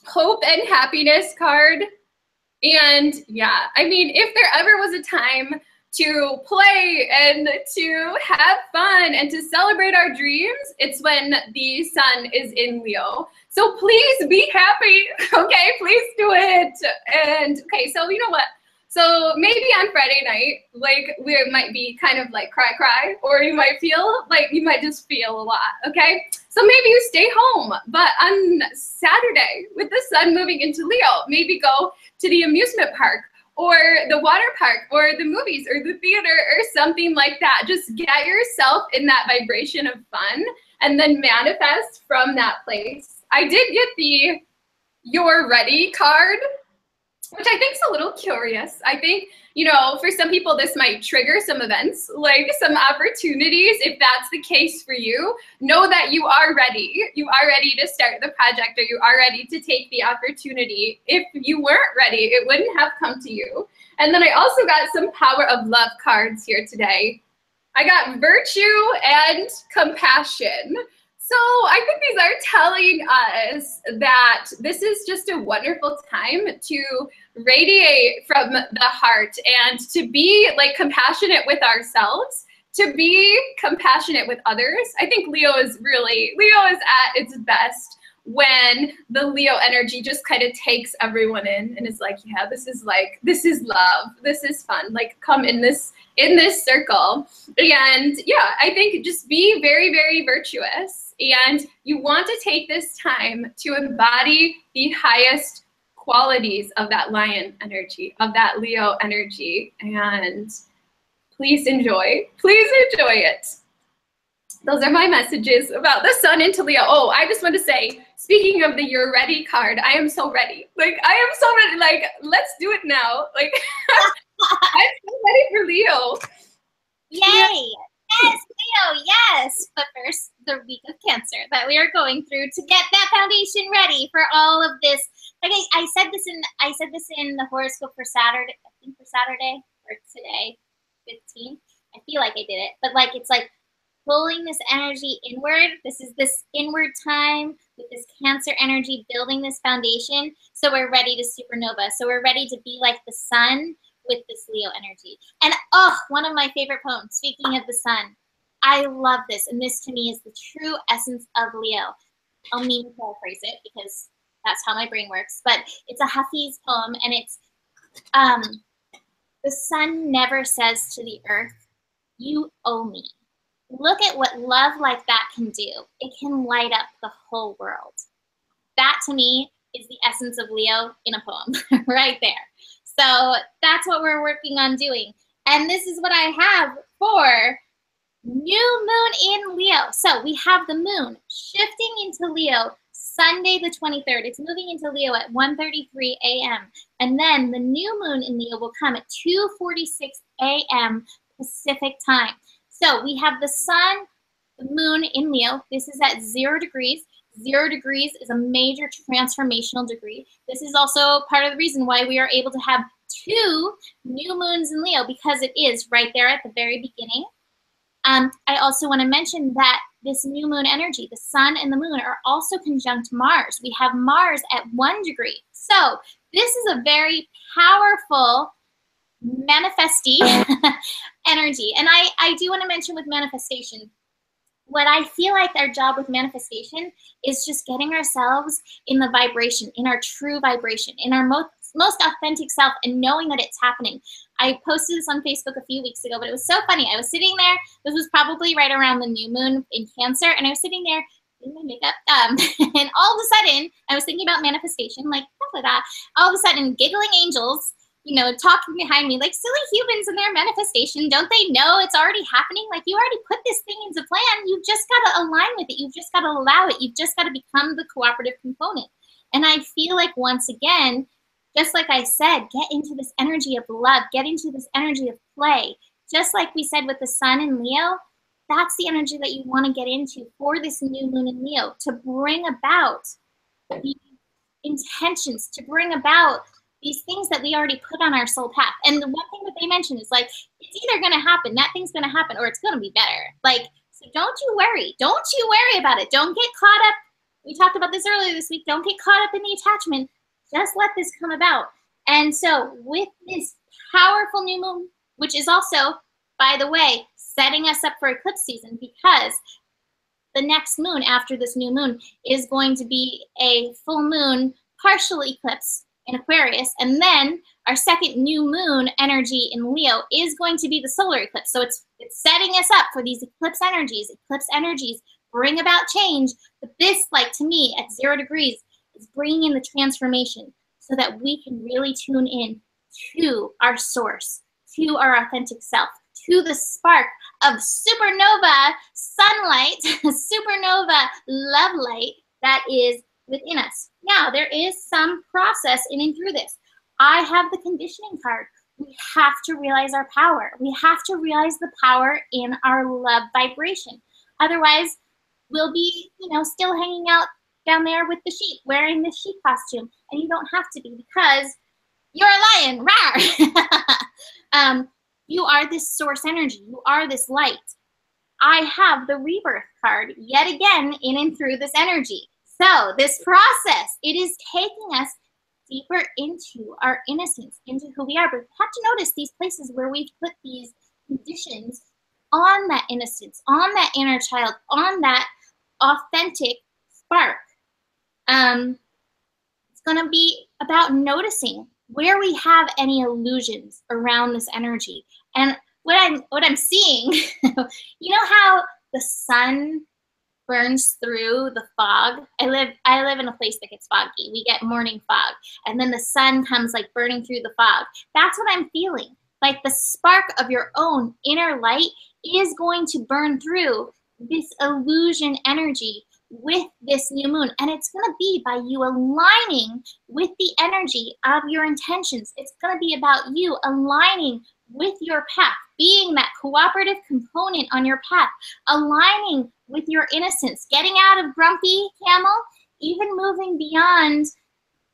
hope and happiness card. And yeah, I mean, if there ever was a time to play and to have fun and to celebrate our dreams, it's when the sun is in Leo. So please be happy, okay? Please do it. And okay, so you know what? So maybe on Friday night, like we might be kind of like cry, or you might feel like you might just feel a lot, okay? So maybe you stay home, but on Saturday with the sun moving into Leo, maybe go to the amusement park or the water park or the movies or the theater or something like that. Just get yourself in that vibration of fun and then manifest from that place. I did get the You're Ready card, which I think is a little curious. I think, you know, for some people this might trigger some events, like some opportunities. If that's the case for you, know that you are ready. You are ready to start the project, or you are ready to take the opportunity. If you weren't ready, it wouldn't have come to you. And then I also got some Power of Love cards here today. I got Virtue and Compassion. So I think these are telling us that this is just a wonderful time to radiate from the heart and to be like compassionate with ourselves, to be compassionate with others. I think Leo is at its best when the Leo energy just kind of takes everyone in and is like, yeah, this is love, this is fun, like come in this circle. And yeah, I think just be very, very virtuous. And you want to take this time to embody the highest qualities of that lion energy, of that Leo energy. And please enjoy it. Those are my messages about the sun into Leo. Oh, I just want to say, speaking of the You're Ready card, I am so ready. Like, I am so ready. Like, let's do it now. Like, I'm so ready for Leo. Yay! Yes, Leo, yes! But first, the week of Cancer that we are going through to get that foundation ready for all of this. Like I said this in the horoscope for Saturday, I think for Saturday or today, 15th. I feel like I did it, but like it's like pulling this energy inward. This is this inward time with this Cancer energy building this foundation. So we're ready to supernova. So we're ready to be like the sun with this Leo energy. And oh, one of my favorite poems, speaking of the sun, I love this. And this to me is the true essence of Leo. I'll mean to paraphrase it because that's how my brain works. But it's a Hafiz poem, and it's the sun never says to the earth, you owe me. Look at what love like that can do. It can light up the whole world. That to me is the essence of Leo in a poem right there. So that's what we're working on doing. And this is what I have for new moon in Leo. So we have the moon shifting into Leo Sunday the 23rd. It's moving into Leo at 1:33 a.m. And then the new moon in Leo will come at 2:46 a.m. Pacific time. So we have the sun, the moon in Leo. This is at 0 degrees. 0 degrees is a major transformational degree. This is also part of the reason why we are able to have 2 new moons in Leo, because it is right there at the very beginning. I also want to mention that this new moon energy, the sun and the moon, are also conjunct Mars. We have Mars at 1 degree. So this is a very powerful manifesting energy. And I do want to mention with manifestation, what I feel like our job with manifestation is just getting ourselves in the vibration, in our true vibration, in our most authentic self, and knowing that it's happening. I posted this on Facebook a few weeks ago, but it was so funny. I was sitting there. This was probably right around the new moon in Cancer, and I was sitting there doing my makeup, and all of a sudden, I was thinking about manifestation, like, that. All of a sudden, giggling angels, you know, talking behind me, like silly humans in their manifestation. Don't they know it's already happening? Like, you already put this thing into plan. You've just got to align with it. You've just got to allow it. You've just got to become the cooperative component. And I feel like, once again, just like I said, get into this energy of love, get into this energy of play. Just like we said with the sun in Leo, that's the energy that you want to get into for this new moon in Leo, to bring about the intentions, to bring about these things that we already put on our soul path. And the one thing that they mentioned is, like, it's either going to happen, that thing's going to happen, or it's going to be better. Like, so don't you worry. Don't you worry about it. Don't get caught up. We talked about this earlier this week. Don't get caught up in the attachment. Just let this come about. And so with this powerful new moon, which is also, by the way, setting us up for eclipse season, because the next moon after this new moon is going to be a full moon partial eclipse in Aquarius, and then our second new moon energy in Leo is going to be the solar eclipse. So it's setting us up for these eclipse energies. Eclipse energies bring about change, but this, like, to me, at 0 degrees, is bringing in the transformation so that we can really tune in to our source, to our authentic self, to the spark of supernova sunlight, supernova love light that is within us. Now, there is some process in and through this. I have the conditioning card. We have to realize our power. We have to realize the power in our love vibration. Otherwise, we'll be, you know, still hanging out down there with the sheep, wearing the sheep costume. And you don't have to be, because you're a lion. Rawr! You are this source energy. You are this light. I have the rebirth card yet again in and through this energy. So this process, it is taking us deeper into our innocence, into who we are. But we have to notice these places where we've put these conditions on that innocence, on that inner child, on that authentic spark. It's going to be about noticing where we have any illusions around this energy. And what I'm seeing, you know how the sun burns through the fog? I live in a place that gets foggy. We get morning fog, and then the sun comes, like, burning through the fog. That's what I'm feeling. Like, the spark of your own inner light is going to burn through this illusion energy with this new moon. And it's going to be by you aligning with the energy of your intentions. It's going to be about you aligning with your path, being that cooperative component on your path, aligning with your innocence, getting out of grumpy camel, even moving beyond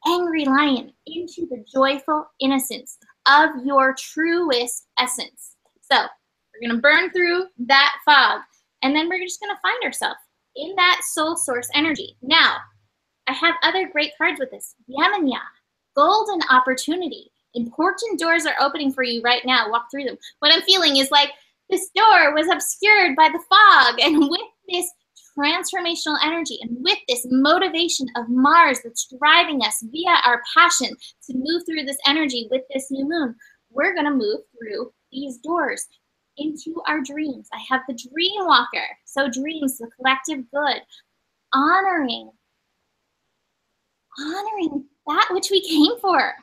angry lion into the joyful innocence of your truest essence. So we're going to burn through that fog, and then we're just going to find ourselves in that soul source energy. Now, I have other great cards with this. Gemini, golden opportunity. Important doors are opening for you right now. Walk through them. What I'm feeling is like this door was obscured by the fog, and with this transformational energy and with this motivation of Mars that's driving us via our passion to move through this energy with this new moon, we're going to move through these doors into our dreams. I have the Dream Walker. So dreams, the collective good, honoring that which we came for,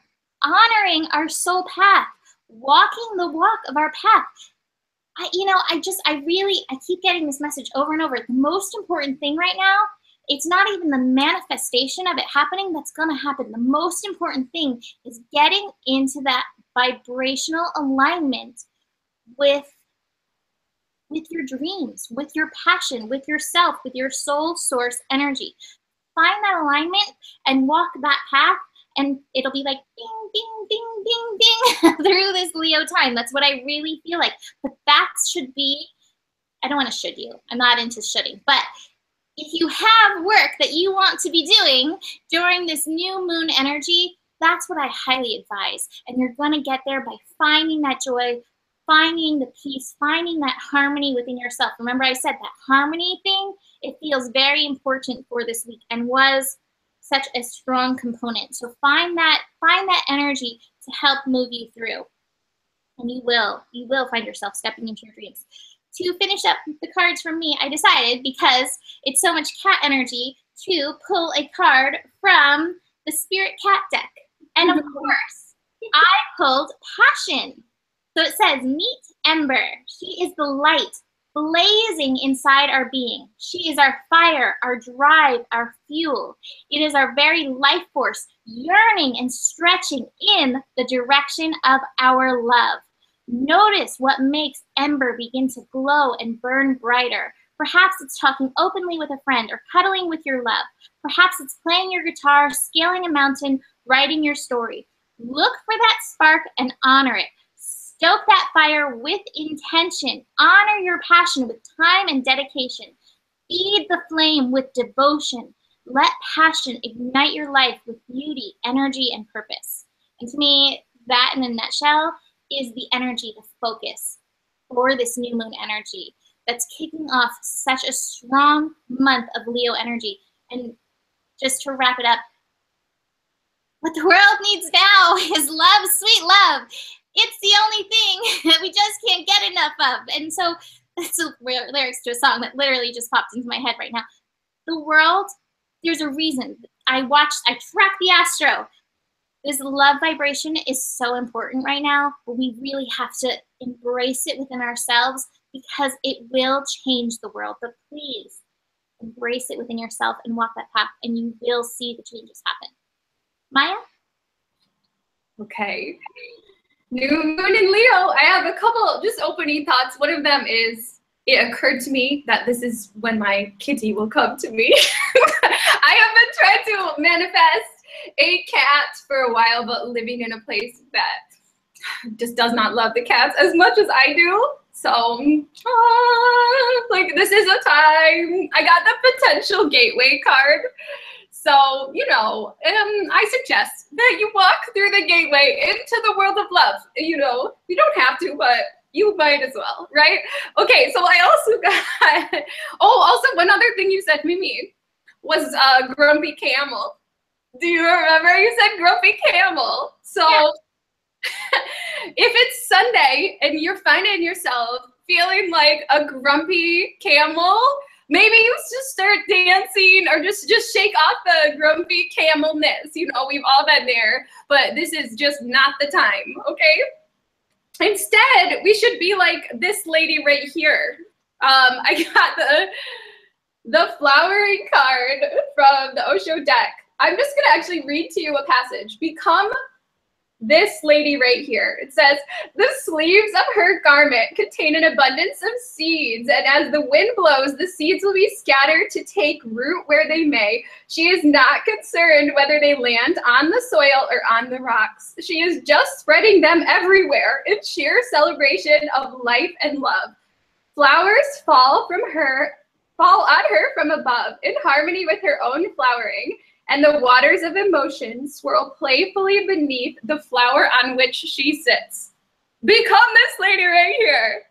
honoring our soul path, walking the walk of our path. I keep getting this message over and over. The most important thing right now, it's not even the manifestation of it happening that's going to happen. The most important thing is getting into that vibrational alignment with your dreams, with your passion, with yourself, with your soul source energy. Find that alignment and walk that path, and it'll be like ding, ding, ding, ding, ding through this Leo time. That's what I really feel like. But that should be, I don't want to should you. I'm not into shoulding. But if you have work that you want to be doing during this new moon energy, that's what I highly advise. And you're going to get there by finding that joy, finding the peace, finding that harmony within yourself. Remember I said that harmony thing, it feels very important for this week and was such a strong component. So find that energy to help move you through. And you will find yourself stepping into your dreams. To finish up the cards from me, I decided, because it's so much cat energy, to pull a card from the Spirit Cat deck. And of course, I pulled Passion. So it says, meet Ember. She is the light blazing inside our being. She is our fire, our drive, our fuel. It is our very life force yearning and stretching in the direction of our love. Notice what makes Ember begin to glow and burn brighter. Perhaps it's talking openly with a friend or cuddling with your love. Perhaps it's playing your guitar, scaling a mountain, writing your story. Look for that spark and honor it. Stoke that fire with intention. Honor your passion with time and dedication. Feed the flame with devotion. Let passion ignite your life with beauty, energy, and purpose. And to me, that in a nutshell is the energy to focus for this new moon energy that's kicking off such a strong month of Leo energy. And just to wrap it up, what the world needs now is love, sweet love. It's the only thing that we just can't get enough of. And so that's the lyrics to a song that literally just popped into my head right now. The world, there's a reason. I track the astro. This love vibration is so important right now, but we really have to embrace it within ourselves because it will change the world. But please embrace it within yourself and walk that path, and you will see the changes happen. Maya? Okay. New moon in Leo. I have a couple just opening thoughts. One of them is, it occurred to me that this is when my kitty will come to me. I have been trying to manifest a cat for a while, but living in a place that just does not love the cats as much as I do. So, like, this is a time. I got the potential gateway card. So, you know, I suggest that you walk through the gateway into the world of love. You know, you don't have to, but you might as well, right? Okay, so I also got, oh, also one other thing you said, Mimi, was grumpy camel. Do you remember? You said grumpy camel. So yeah. If it's Sunday and you're finding yourself feeling like a grumpy camel, maybe you just start dancing or just shake off the grumpy camelness. You know, we've all been there, but this is just not the time, okay? Instead, we should be like this lady right here. I got the flowering card from the Osho deck. I'm just gonna actually read to you a passage. Become this lady right here. It says, the sleeves of her garment contain an abundance of seeds, and as the wind blows, the seeds will be scattered to take root where they may. She is not concerned whether they land on the soil or on the rocks. She is just spreading them everywhere in sheer celebration of life and love. Flowers fall on her from above in harmony with her own flowering, and the waters of emotion swirl playfully beneath the flower on which she sits. Become this lady right here.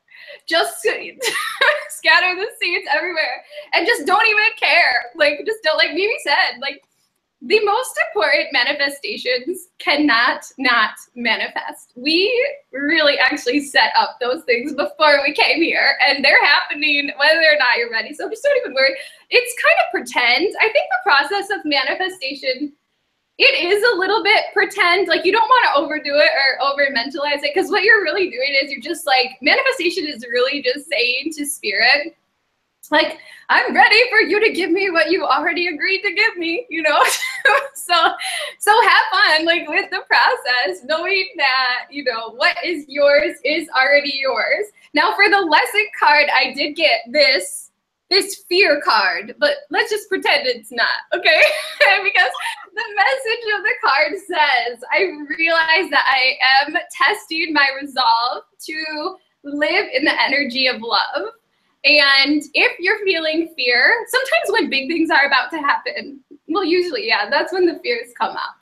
Just scatter the seeds everywhere and just don't even care. Like, just don't, like Mimi said, like, the most important manifestations cannot not manifest. We really actually set up those things before we came here, and they're happening whether or not you're ready. So just don't even worry. It's kind of pretend. I think the process of manifestation, it is a little bit pretend. Like, you don't want to overdo it or over mentalize it, because what you're really doing is you're just like, manifestation is really just saying to spirit, like, I'm ready for you to give me what you already agreed to give me, you know? so have fun, like, with the process, knowing that, you know, what is yours is already yours. Now, for the lesson card, I did get this fear card, but let's just pretend it's not, okay? Because the message of the card says, I realize that I am testing my resolve to live in the energy of love. And if you're feeling fear, sometimes when big things are about to happen, well, usually, yeah, that's when the fears come up.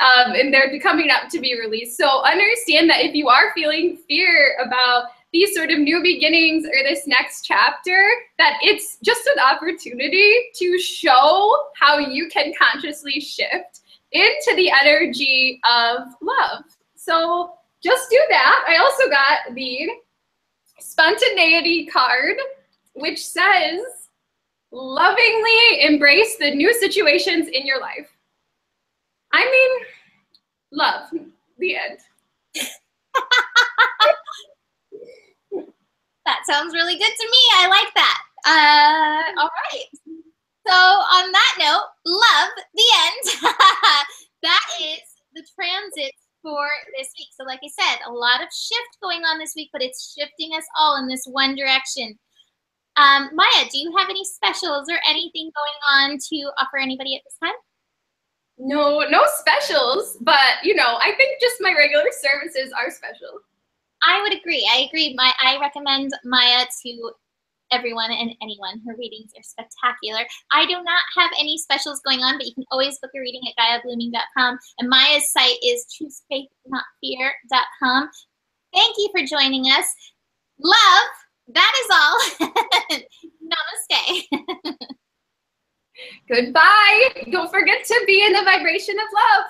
and they're coming up to be released. So understand that if you are feeling fear about these sort of new beginnings or this next chapter, that it's just an opportunity to show how you can consciously shift into the energy of love. So just do that. I also got the spontaneity card, which says, lovingly embrace the new situations in your life. I mean, love, the end. That sounds really good to me. I like that. All right. So on that note, love, the end. That is the transits for this week. So like I said, a lot of shift going on this week, but it's shifting us all in this one direction. Maya, do you have any specials or anything going on to offer anybody at this time? No specials, but you know, I think just my regular services are special. I would agree. I agree. I recommend Maya to everyone and anyone. Her readings are spectacular. I do not have any specials going on, but you can always book a reading at GaiaBlooming.com. And Maya's site is choosefaithnotfear.com. Thank you for joining us. Love, that is all. Namaste. Goodbye. Don't forget to be in the vibration of love.